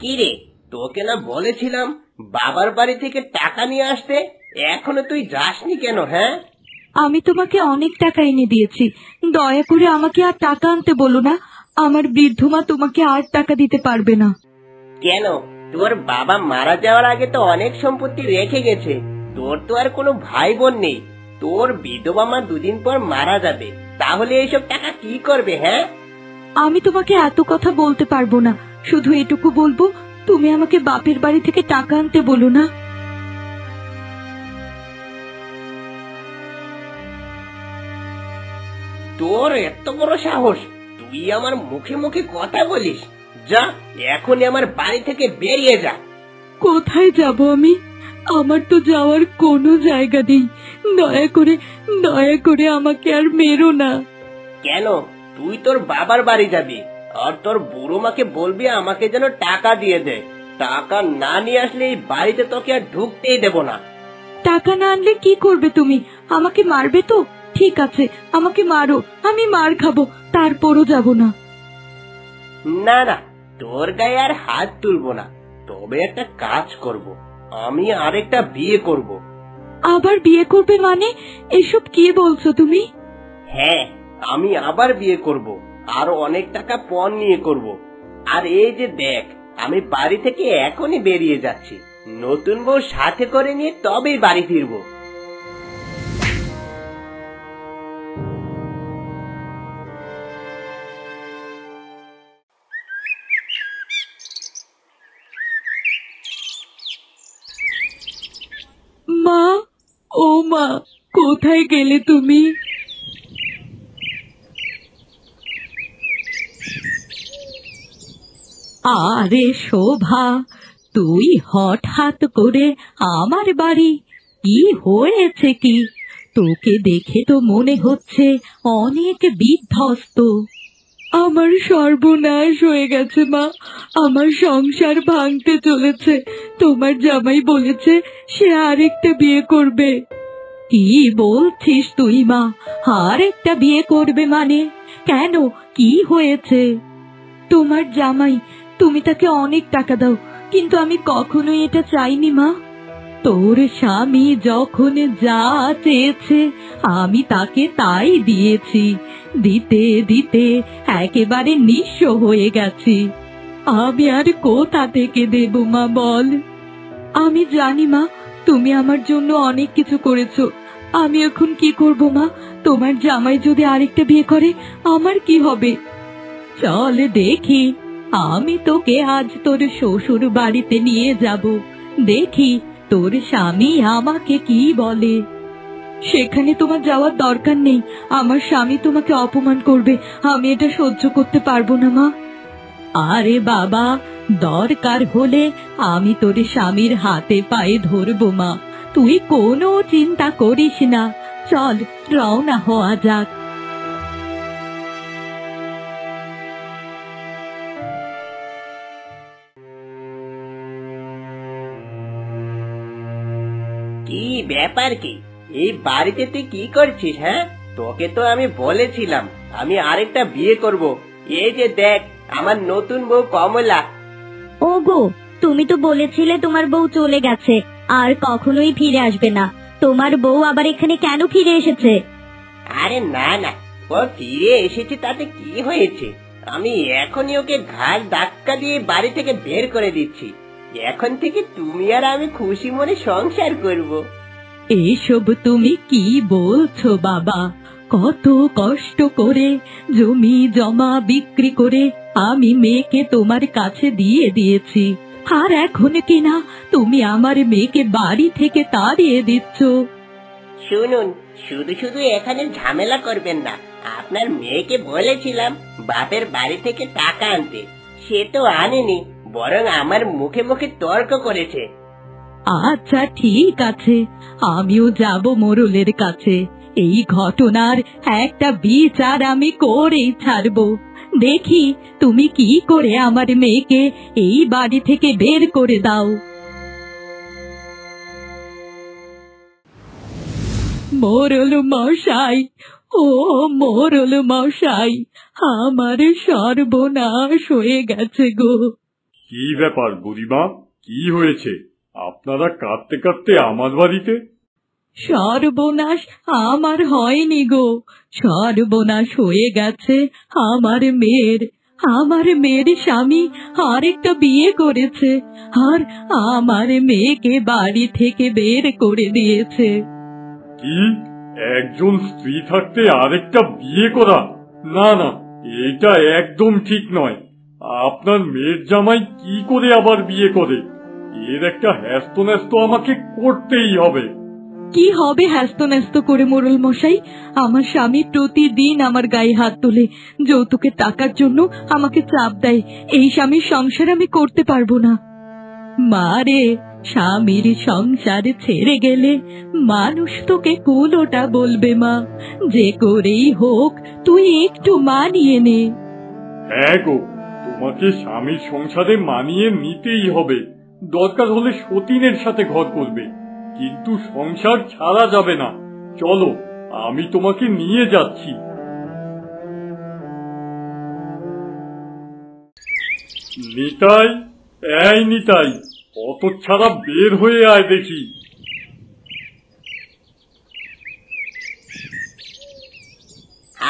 কি রে, তোকে না বলেছিলাম বাবার বাড়ি থেকে টাকা নিয়ে আসতে? এখনো তুই যাসনি কেন? হ্যাঁ, আমি তোমাকে অনেক টাকা এনে দিয়েছি, দয়া করে আমাকে আর টাকা আনতে বলো না। আমার বৃদ্ধ মা তোমাকে আর টাকা দিতে পারবে না। কেন? তোর বাবা মারা যাওয়ার আগে তো অনেক সম্পত্তি রেখে গেছে। তোর তো আর কোনো ভাই বোন নেই। তোর বিধবা মা দুদিন পর মারা যাবে, তাহলে এইসব টাকা কি করবে? হ্যাঁ, আমি তোমাকে এত কথা বলতে পারবো না, শুধু এটুকু বলবো, তুমি আমাকে বাপের বাড়ি থেকে টাকা আনতে বলো না। তোর এত বড় সাহস, তুই আমার মুখে মুখে কথা বলিস? যা, এখনই আমার বাড়ি থেকে বেরিয়ে যা। কোথায় যাব আমি? আমার তো যাওয়ার কোনো জায়গা নেই। দয়া করে আমাকে আর মেরো না। কেন? তুই তোর বাবার বাড়ি যাবি, আর তোর বুড়ো মাকে বলবি আমাকে যেন টাকা দিয়ে দেয়। টাকা না নিয়ে আসলে এই বাড়িতে তোকে আর ঢুকতেই দেব না। টাকা না আনলে কি করবে তুমি? আমাকে মারবে তো? ঠিক আছে, আমাকে মারো, আমি মার খাবো, তারপরও যাব না। না না, তোর গায়ে আর হাত তুলবো না। তবে একটা কাজ করব, আমি আরেকটা বিয়ে করব। আবার বিয়ে করবে মানে? এসব কি বলছো তুমি? হ্যাঁ, আমি আবার বিয়ে করব, আর অনেক টাকা পণ নিয়ে করব। আর এই যে দেখ, আমি বাড়ি থেকে এখনই বেরিয়ে যাচ্ছি। নতুন বউ সাথে করে নিয়ে তবেই বাড়ি ফিরবো। মা, ও মা, কোথায় গেলে তুমি? আরে শোভা, তুই হঠাৎ করে আমার বাড়ি? কি হয়েছে কি? তোকে দেখে তো মনে হচ্ছে অনেক বিধ্বস্ত। আমার সর্বনাশ হয়ে গেছে মা, আমার সংসার ভাঙতে চলেছে। তোমার জামাই বলেছে সে আরেকটা বিয়ে করবে। কি বলছিস তুই মা? আরেকটা বিয়ে করবে মানে? কেন, কি হয়েছে? তোমার জামাই, তুমি তাকে অনেক টাকা দাও, কিন্তু আমি কখনোই এটা চাইনি মা। তোর স্বামী যখন যা চেয়েছে আমি তাকে তাই দিয়েছি। দিতে দিতে একেবারে নিঃস্ব হয়ে গেছি। আমি আর কোথা থেকে দেব মা, বল? আমি জানি মা, তুমি আমার জন্য অনেক কিছু করেছো। আমি এখন কি করব মা? তোমার জামাই যদি আরেকটা বিয়ে করে, আমার কি হবে? চল দেখি, আমি তোকে আজ তোর শ্বশুর বাড়িতে নিয়ে যাব। দেখি তোর স্বামী আমাকে কি বলে। সেখানে তোমার যাওয়ার দরকার নেই, আমার স্বামী তোমাকে অপমান করবে, আমি এটা সহ্য করতে পারবো না মা। আরে বাবা, দরকার হলে আমি তোর স্বামীর হাতে পায়ে ধরবো মা, তুই কোনো চিন্তা করিস না। চল, রওনা হওয়া যাক। কি ব্যাপার কি? এই বাড়িতে তুই কি করছিস? হ্যাঁ, তোকে তো আমি বলেছিলাম আমি আরেকটা বিয়ে করব। এই যে দেখ, আমার নতুন বউ কমলা। ওগো, তুমি তো বলেছিলে তোমার বউ চলে গেছে, আর কখনোই ফিরে আসবে না। তোমার বউ আবার এখানে কেন ফিরে এসেছে? আরে না না, ও ফিরে এসেছে তাতে কি হয়েছে? আমি এখনই ওকে ঘাড় ধাক্কা দিয়ে বাড়ি থেকে বের করে দিচ্ছি। এখন থেকে তুমি আর আমি খুশি মনে সংসার করব। এসব তুমি কি বলছো বাবা? কত কষ্ট করে জমি জমা বিক্রি করে আমি মেয়েকে তোমার কাছে দিয়ে দিয়েছি, আর এখন কিনা তুমি আমার মেয়েকে বাড়ি থেকে তাড়িয়ে দিচ্ছ। শুনুন, শুধু শুধু এখানে ঝামেলা করবেন না। আপনার মেয়েকে বলেছিলাম বাপের বাড়ি থেকে টাকা আনতে, সে তো আনেনি, বরং আমার মুখে মুখে তর্ক করেছে। আচ্ছা ঠিক আছে, আমিও যাব মোড়লের কাছে। এই ঘটনার একটা বিচার আমি করেই ছাড়বো। দেখি তুমি কি করে আমার মেয়েকে এই বাড়ি থেকে বের করে দাও। মোড়ল মশাই, ও মোড়ল মশাই, আমার সর্বনাশ হয়ে গেছে গো। কি ব্যাপার বুড়িমা, কি হয়েছে? আপনারা কাঁদতে কাঁদতে আমার বাড়িতে? সর্বনাশ আমার হয়নি গো, সর্বনাশ হয়ে গেছে আমার মেয়ের স্বামী আরেকটা বিয়ে করেছে, আর আমার মেয়েকে বাড়ি থেকে বের করে দিয়েছে। কি, একজন স্ত্রী থাকতে আরেকটা বিয়ে করা? না না, এটা একদম ঠিক নয়। আপনার মেয়ের জামাই কি করে আবার বিয়ে করে? এর একটা হ্যাস্ত আমাকে করতেই হবে। কি হবে হ্যাস্ত করে মোড়ল মশাই? আমার স্বামী প্রতিদিন আমার গায়ে হাত তোলে, যৌতুকের টাকার জন্য আমাকে চাপ দেয়। এই স্বামীর সংসার আমি করতে পারবো না। মারে, স্বামীর সংসার ছেড়ে গেলে মানুষ তোকে কুলোটা বলবে মা। যে করেই হোক তুই একটু মানিয়ে নে। হ্যাঁ গো, তোমাকে স্বামীর সংসারে মানিয়ে নিতেই হবে। দরকার হলে সতীনের সাথে ঘর করবে, কিন্তু সংসার ছাড়া যাবে না। চলো, আমি তোমাকে নিয়ে যাচ্ছি। নিতাই, এই নিতাই, অত ছাড়া বের হয়ে আয় দেখি।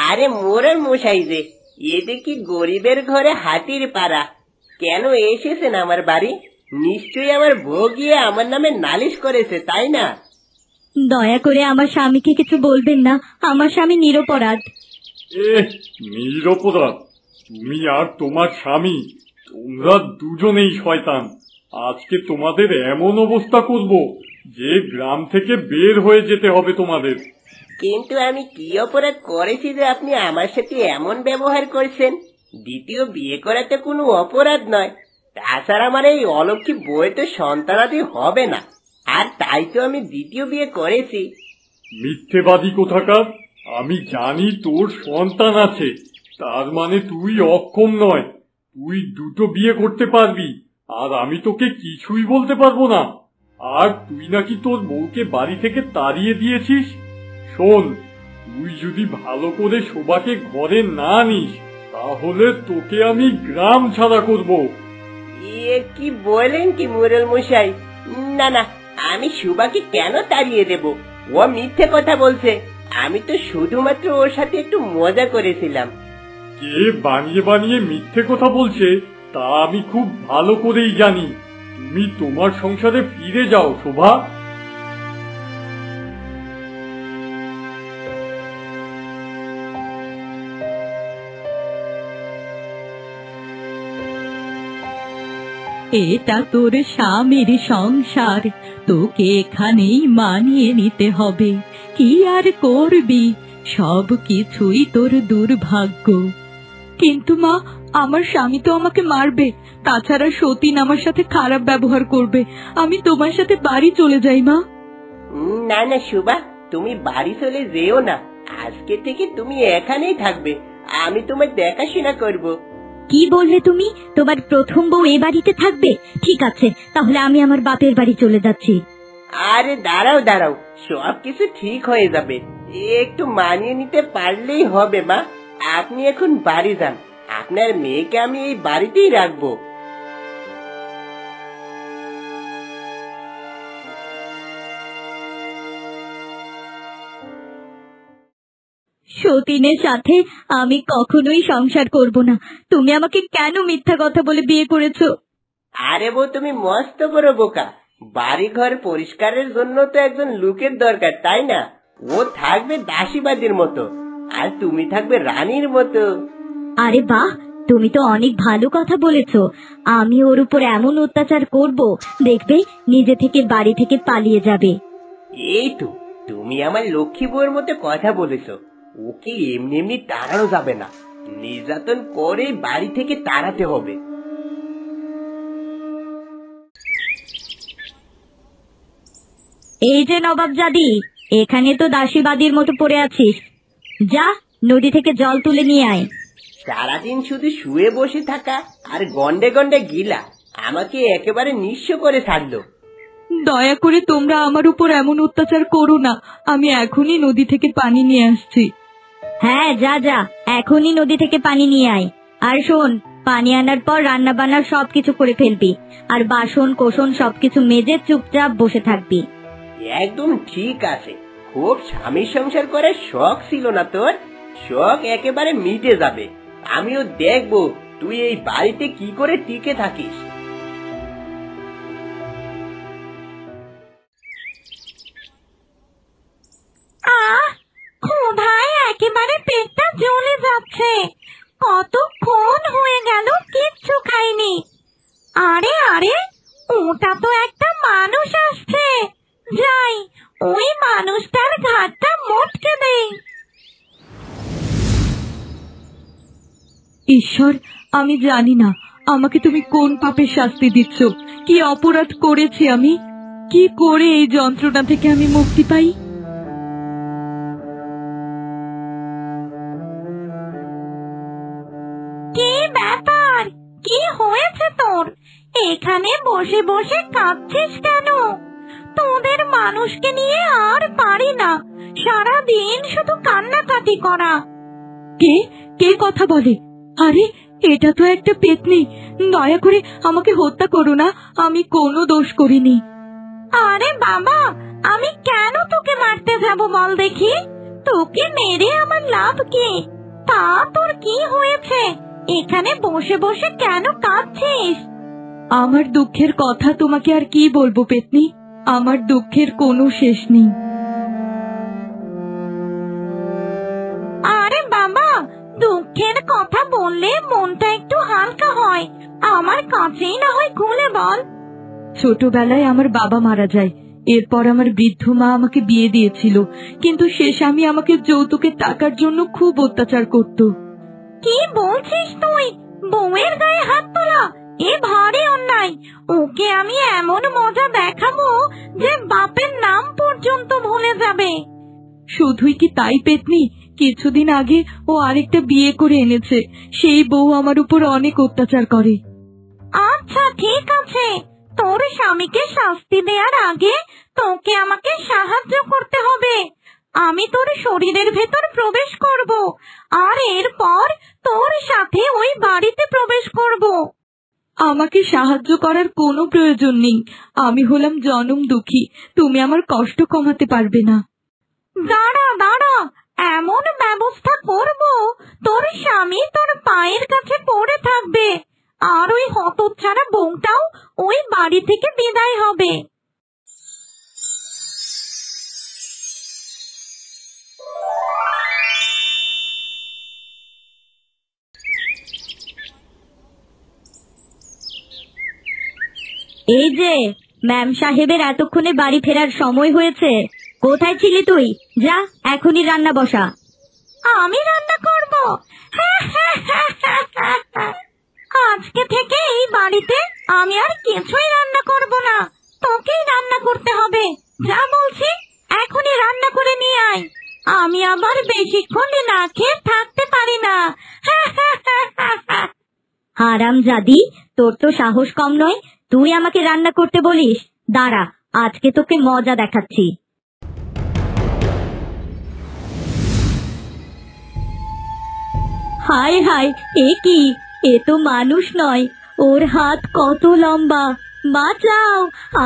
আরে মোড়ল মশাই যে, এ দেখি গরিবের ঘরে হাতির পাড়া। কেন এসেছেন আমার বাড়ি? নিশ্চয়ই আমার বউ গিয়ে আমার নামে নালিশ করেছে, তাই না? দয়া করে আমার স্বামীকে কিছু বলবেন না, আমার স্বামী নিরপরাধ। নিরপরাধ? তুমি আর তোমার স্বামী, তোমরা দুজনেই শয়তান। আজকে তোমাদের এমন অবস্থা করব যে গ্রাম থেকে বের হয়ে যেতে হবে তোমাদের। কিন্তু আমি কি অপরাধ করেছি যে আপনি আমার সাথে এমন ব্যবহার করছেন? দ্বিতীয় বিয়ে করাতে কোনো অপরাধ নয়। তাছাড়া আমার এই অলক্ষী বউয়ে তো সন্তানাদি হবে না, আর তাই তো আমি দ্বিতীয় বিয়ে করেছি। মিথ্যেবাদী কোথাকার! আমি জানি তোর সন্তান আছে, তার মানে তুই অক্ষম নয়। তুই দুটো বিয়ে করতে পারবি, আর আমি তোকে কিছুই বলতে পারবো না। আর তুই নাকি তোর বউকে বাড়ি থেকে তাড়িয়ে দিয়েছিস। শোন, তুই যদি ভালো করে শোভাকে ঘরে না নিস, তাহলে তোকে আমি গ্রাম ছাড়া করব। এ কি বলেন কি মোড়ল মশাই? না না, আমি সুবাকে কেন তাড়িয়ে দেব? ও মিথ্যে কথা বলছে। আমি তো শুধুমাত্র ওর সাথে একটু মজা করেছিলাম। কে বানিয়ে বানিয়ে মিথ্যে কথা বলছে তা আমি খুব ভালো করেই জানি। তুমি তোমার সংসারে ফিরে যাও শোভা। এটা তোর স্বামীর সংসার, তোকে এখানেই মানিয়ে নিতে হবে। কি আর করবি, সব কিছুই তোর দুর্ভাগ্য। কিন্তু মা, আমার স্বামী তো আমাকে মারবে, তাছাড়া সতীন আমার সাথে খারাপ ব্যবহার করবে। আমি তোমার সাথে বাড়ি চলে যাই মা। না না সুবা, তুমি বাড়ি চলে যেও না। আজকে থেকে তুমি এখানেই থাকবে, আমি তোমার দেখাশোনা করব। কি বললে তুমি? তোমার প্রথম বউ এ বাড়িতে থাকবে? ঠিক আছে, তাহলে আমি আমার বাপের বাড়ি চলে যাচ্ছি। আরে দাঁড়াও দাঁড়াও, সব কিছু ঠিক হয়ে যাবে। একটু মানিয়ে নিতে পারলেই হবে মা। আপনি এখন বাড়ি যান, আপনার মেয়েকে আমি এই বাড়িতেই রাখবো। সতীনের সাথে আমি কখনোই সংসার করব না। তুমি আমাকে কেন মিথ্যা কথা বলে বিয়ে করেছো? আরে বউ, তুমি মস্ত বড় বোকা। বাড়ি ঘর পরিষ্কারের জন্য তো একজন লোকের দরকার, তাই না? ও থাকবে দাসীবাদীর মতো, আর তুমি থাকবে রানীর মতো। আরে বাহ, তুমি তো অনেক ভালো কথা বলেছো। আমি ওর উপর এমন অত্যাচার করব, দেখবে নিজে থেকে বাড়ি থেকে পালিয়ে যাবে। এই তো, তুমি আমার লক্ষ্মী বউয়ের মতো কথা বলেছো। ওকে এমনি এমনি তাড়ানো যাবে না, নির্যাতন করে বাড়ি থেকে তাড়াতে হবে। এই যে নবাবজাদি, এখানে তো দাসীবাদীর মতো পড়ে আছিস। যা, নদী থেকে জল তুলে নিয়ে আয়। সারাদিন শুধু শুয়ে বসে থাকা আর গন্ডে গন্ডে গিলা আমাকে একেবারে নিঃস্ব করে ছাড়লো। দয়া করে তোমরা আমার উপর এমন অত্যাচার করো না, আমি এখনই নদী থেকে পানি নিয়ে আসছি। হ্যাঁ, যা যা, এখনই নদী থেকে পানি নিয়ে আয়। আর শোন, পানি আনার পর রান্না বান্নার সবকিছু করে ফেলবি, আর বাসন কোসন সবকিছু মেজে চুপচাপ বসে থাকবি। একদম ঠিক আছে। খুব স্বামী সংসার করার শখ ছিল না তোর? শখ একেবারে মিটে যাবে। আমিও দেখবো তুই এই বাড়িতে কি করে টিকে থাকিস। ক্ষুধায় একেবারে পেটটা জ্বলে যাচ্ছে। কতক্ষণ হয়ে গেল কিচ্ছু খাইনি। আরে আরে, ওটা তো একটা মানুষ আসছে। যাই, ওই মানুষটার ঘাটটা মোটকে দেই। ঈশ্বর, আমি জানি না আমাকে তুমি কোন পাপের শাস্তি দিচ্ছ। কি অপরাধ করেছি আমি? কি করে এই যন্ত্রণা থেকে আমি মুক্তি পাই? কি ব্যাপার? কি হয়েছে তোর? এখানে বসে বসে কাঁদছিস কেন? তোদের মানুষকে নিয়ে আর পারি না, সারা দিন শুধু কান্নাকাটি করা। কে কে কথা বলে? আরে, এটা তো একটা পেতনি। দয়া করে আমাকে হত্যা করো না, আমি কোনো দোষ করিনি। আরে বাবা, আমি কেন তোকে মারতে যাব বল দেখি? তোকে মেরে আমার লাভ কি? তা তোর কি হয়েছে? এখানে বসে বসে কেন কাঁদছিস? আমার দুঃখের কথা তোমাকে আর কি বলবো পেতনি, আমার দুঃখের কোনো শেষ নেই। আরে বাবা, দুঃখের কথা বললে মনটা একটু হালকা হয়। আমার কাছেই না হয় খুলে বল। ছোটবেলায় আমার বাবা মারা যায়। এরপর আমার বৃদ্ধ মা আমাকে বিয়ে দিয়েছিল, কিন্তু সে স্বামী আমাকে যৌতুকের টাকার জন্য খুব অত্যাচার করত। কি বলছিস তুই? বউয়ের গায়ে হাত তোলা এ ভারী অন্যায়। ওকে আমি এমন মজা দেখাবো যে বাপের নাম পর্যন্ত ভুলে যাবে। শুধুই কি তাই পেতনি, কিছুদিন আগে ও আরেকটা বিয়ে করে এনেছে। সেই বউ আমার উপর অনেক অত্যাচার করে। আচ্ছা ঠিক আছে, তোর স্বামীকে শাস্তি দেওয়ার আগে তোকে আমাকে সাহায্য করতে হবে। আমি তোর শরীরের ভেতর প্রবেশ করব, আর এরপর তোর সাথে ওই বাড়িতে প্রবেশ করব। আমাকে সাহায্য করার কোনো প্রয়োজন নেই। আমি হলাম জনম দুঃখী, তুমি আমার কষ্ট কমাতে পারবে না। দাঁড়া দাঁড়া, এমন ব্যবস্থা করব তোর স্বামী তোর পায়ের কাছে পড়ে থাকবে, আর ওই হতচ্ছাড়া বউটাও ওই বাড়ি থেকে বিদায় হবে। এই যে, ম্যাম সাহেবের এতক্ষণে বাড়ি ফেরার সময় হয়েছে। কোথায় ছিলি তুই? যা, এখনই রান্না বসা। আমি রান্না করব? আজকে থেকে এই বাড়িতে আমি আর কিছুই রান্না করব না, তোকেই রান্না করতে হবে। যা বলছি, এখনই রান্না করে নিয়ে আয়। আমি আবার বেশিক্ষণ না খেয়ে থাকতে পারি না। হারামজাদি, তোর তো সাহস কম নয়, তুই আমাকে রান্না করতে বলিস? দাঁড়া, আজকে তোকে মজা দেখাচ্ছি। হায় হায়, এ কি? এ তো মানুষ নয়, ওর হাত কত লম্বা! বাঁচাও,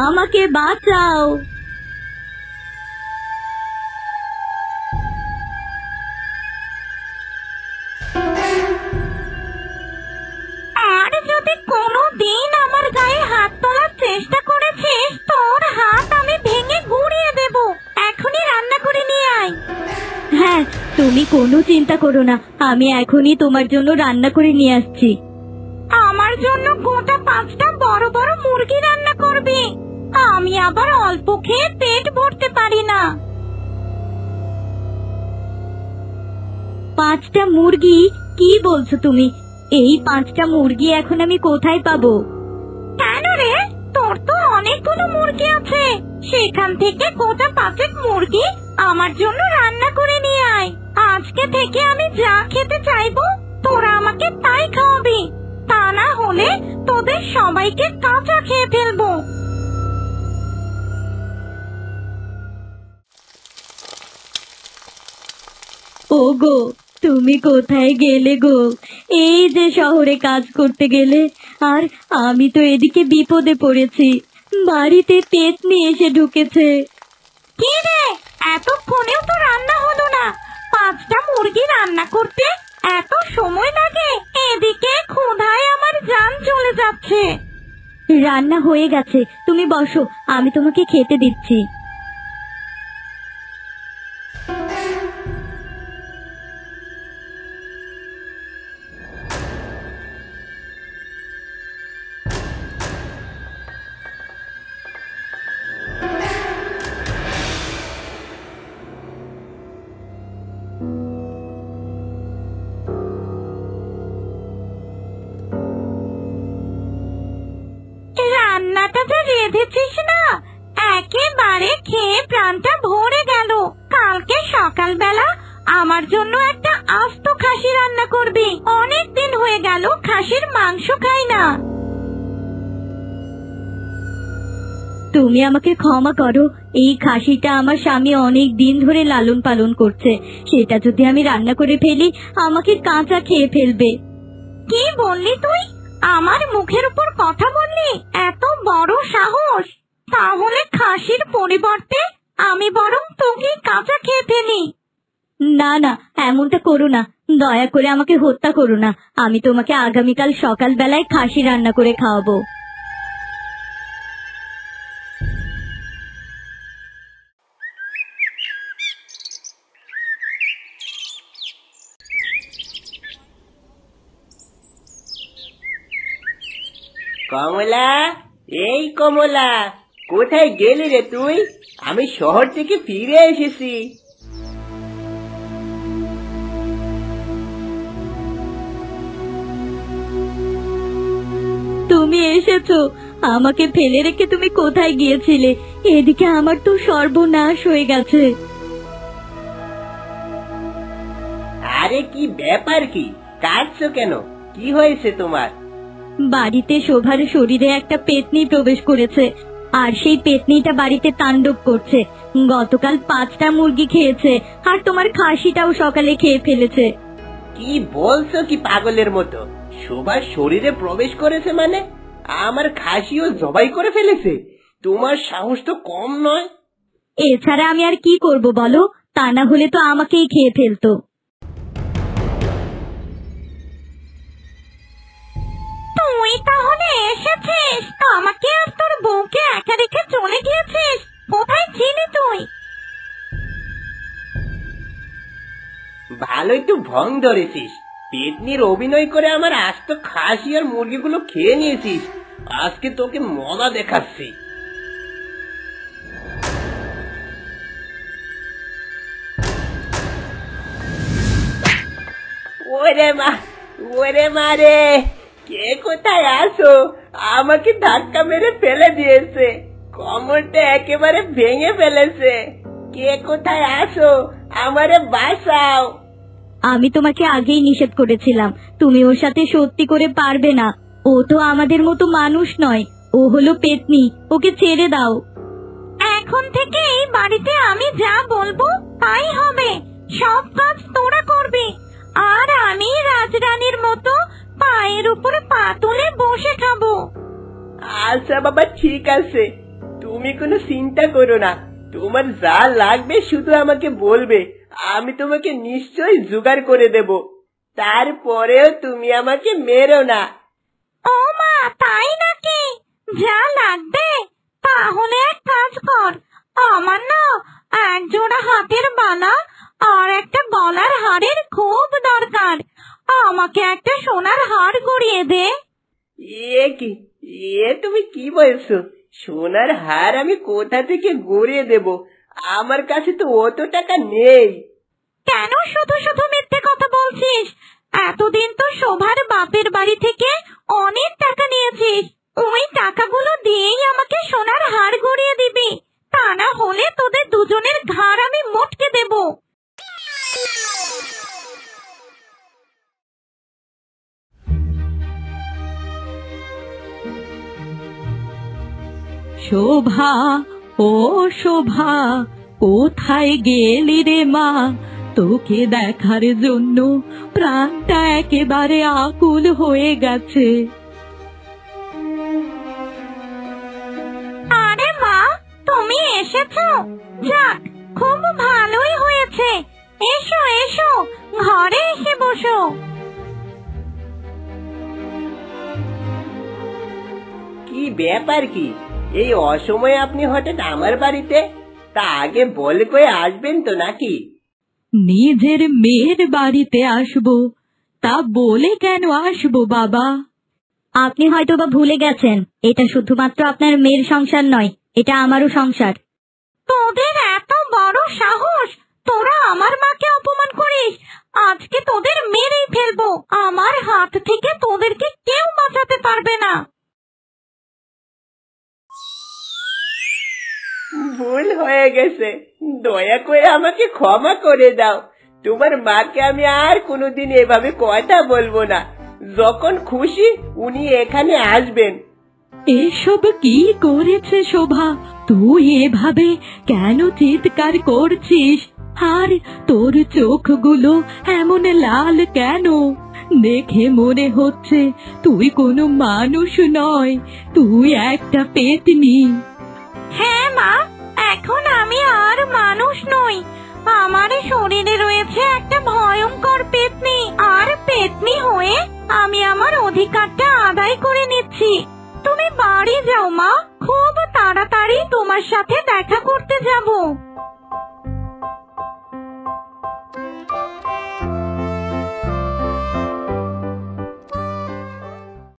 আমাকে বাঁচাও! আর যদি কোনোদিন আমার গায়ে হাত তোলার চেষ্টা করেছিস, তোর হাত আমি ভেঙে গুঁড়িয়ে দেব। এখনই রান্না করে নিয়ে আয়। হ্যাঁ, তুমি কোনো চিন্তা করো না, আমি এখনই তোমার জন্য রান্না করে নিয়ে আসছি। আমার জন্য গোটা 5টা বড় বড় মুরগি রান্না করবি? আমি আবার অল্প খেয়ে পেট ভরতে পারি না। 5টা মুরগি? কি বলছো তুমি? এই 5টা মুরগি এখন আমি কোথায় পাবো? কেন রে, তোর তো অনেকগুলো মুরগি আছে। সেখান থেকে গোটা 5 মুরগি আমার জন্য রান্না করে নিয়ে আয়। আজকে থেকে আমি যা খেতে চাইবো তোরা আমাকে তাই খাওয়াবি, তা না হলে তোদের সবাইকে কাঁচা খেয়ে ফেলবো। ওগো, তুমি কোথায় গেলে গো? এই যে শহরে কাজ করতে গেলে, আর আমি তো এদিকে বিপদে পড়েছি। বাড়িতে পেতনি এসে ঢুকেছে। কি রে, এতক্ষণেও তো রান্না হলো না? 5টা মুরগি রান্না করতে এত সময় লাগে? এদিকে ক্ষুধায় আমার জান চলে যাচ্ছে। রান্না হয়ে গেছে, তুমি বসো, আমি তোমাকে খেতে দিচ্ছি। রান্নাটা যে রেঁধেছিস না, একেবারে খেয়ে প্রাণটা ভরে গেল। কালকে সকালবেলা আমার জন্য একটা আস্ত খাসি রান্না করবি। অনেক দিন হয়ে গেল খাসির মাংস খাই না। তুমি আমাকে ক্ষমা করো, এই খাসিটা আমার স্বামী অনেক দিন ধরে লালন পালন করছে। সেটা যদি আমি রান্না করে ফেলি, আমাকে কাঁচা খেয়ে ফেলবে। কি বললি তুই? আমার মুখের উপর কথা বললি? এত বড় সাহস! তাহলে খাসির পরিবর্তে আমি বরং তোকে কাঁচা খেয়ে ফেলি। না না, এমনটা করো না, দয়া করে আমাকে হত্যা করো না। আমি তোমাকে আগামীকাল সকালবেলায় খাসি রান্না করে খাওয়াবো। কমলা, এই কমলা, কোথায় গেলি রে তুই? আমি শহর থেকে ফিরে এসেছি। তুমি এসেছো, আমাকে ফেলে রেখে তুমি কোথায় গিয়েছিলে? এদিকে আমার তো সর্বনাশ হয়ে গেছে। আরে কি ব্যাপার, কি কাঁদছো কেন? কি হয়েছে তোমার? বাড়িতে শোভার শরীরে একটা পেতনি প্রবেশ করেছে, আর সেই পেতনিটা বাড়িতে তাণ্ডব করছে। গতকাল 5টা মুরগি খেয়েছে, আর তোমার খাসিটাও সকালে খেয়ে ফেলেছে। কি বলছো কি পাগলের মতো? শোভার শরীরে প্রবেশ করেছে মানে? আমার খাসিও জবাই করে ফেলেছে? তোমার সাহস তো কম নয়। এছাড়া আমি আর কি করব বলো? তা না হলে তো আমাকেই খেয়ে ফেলতো। তুই তাহলে এসেছিস? আমাকে আর তোর বউকে একা রেখে চলে গিয়েছিস? কোথায় ছিলি তুই? ভালোই তো ভং ধরেছিস। পেতনির অভিনয় করে আমার আস্ত খাসি আর মুরগিগুলো খেয়ে নিয়েছিস। আজকে তোকে মজা দেখাচ্ছি। ওরে মা, ওরে মা রে! কে কোথায় আসো? আমাকে ধাক্কা মেরে ফেলে দিয়েছে, কোমরটা একেবারে ভেঙে ফেলেছে। কে কোথায় আসো? আমারে বাঁচাও। আমি তোমাকে আগেই নিষেধ করেছিলাম, তুমি ওর সাথে সত্যি করে পারবে না। ও তো আমাদের মতো মানুষ নয়, ও হলো পেতনি, ওকে ছেড়ে দাও। এখন থেকে এই বাড়িতে আমি যা বলবো তাই হবে। সব কাজ তোরা করবি, আর আমি রাজরানীর মতো পায়ের উপর পা তুলে বসে খাবো। আচ্ছা বাবা, ঠিক আছে, তুমি কোনো চিন্তা করো না। তোমার যা লাগবে শুধু আমাকে বলবে, আমি তোমাকে নিশ্চয়ই জোগাড় করে দেব। তারপরেও তুমি আমাকে মেরো না। ও মা, তাই নাকি? যা লাগবে? তাহলে এক কাজ কর, আমার না এক জোড়া হাতের বালা আর একটা গলার হাড়ের খুব দরকার। আমাকে একটা সোনার হার গড়িয়ে দে। কি, তুমি কি বলছো? সোনার হার আমি কোথা থেকে গড়িয়ে দেব? আমার কাছে তো অত টাকা নেই। কেন শুধু শুধু মিথ্যে কথা বলছিস? এতদিন তো শোভার বাপের বাড়ি থেকে অনেক টাকা নিয়েছিস। ওই টাকাগুলো দিয়েই আমাকে সোনার হার গড়িয়ে দিবি, তা না হলে তোদের দুজনের ঘাড় আমি মটকে দেব। শোভা, ও শোভা, কোথায় গেলি রে মা? তোকে দেখার জন্য প্রাণটা একেবারে আকুল হয়ে গেছে। আরে মা, তুমি এসেছো? যাক, খুব ভালোই হয়েছে। এসো এসো, ঘরে এসে বসো। কি ব্যাপার কি? এই অসময়ে আপনি হঠাৎ আমার বাড়িতে? তা আগে বলে কয়ে আসবেন তো নাকি? নিজের মেয়ের বাড়িতে আসবো, তা বলে কেন আসবো বাবা? আপনি হয়তো বা ভুলে গেছেন, এটা শুধুমাত্র আপনার মেয়ের সংসার নয়, এটা আমারও সংসার। তোদের এত বড় সাহস, তোরা আমার মাকে অপমান করিস? আজকে তোদের মেরেই ফেলবো। আমার হাত থেকে তোদেরকে কেউ বাঁচাতে পারবে না। ভুল হয়ে গেছে, দয়া করে আমাকে ক্ষমা করে দাও। তোমার মাকে আমি আর কোনোদিন এভাবে কথা বলবো না। যখন খুশি উনি এখানে আসবেন। এসব কি করেছে শোভা? তুই এভাবে কেন চিৎকার করছিস? আর তোর চোখগুলো এমন লাল কেন? দেখে মনে হচ্ছে তুই কোনো মানুষ নয়, তুই একটা পেতনি। হ্যাঁ মা, এখন আমি আর মানুষ নই। আমার শরীরে রয়েছে একটা ভয়ঙ্কর পেতনি, আর পেতনি হয়ে আমি আমার অধিকারটা আদায় করে নিচ্ছি। তুমি বাড়ি যাও মা, খুব তাড়াতাড়ি তোমার সাথে দেখা করতে যাব।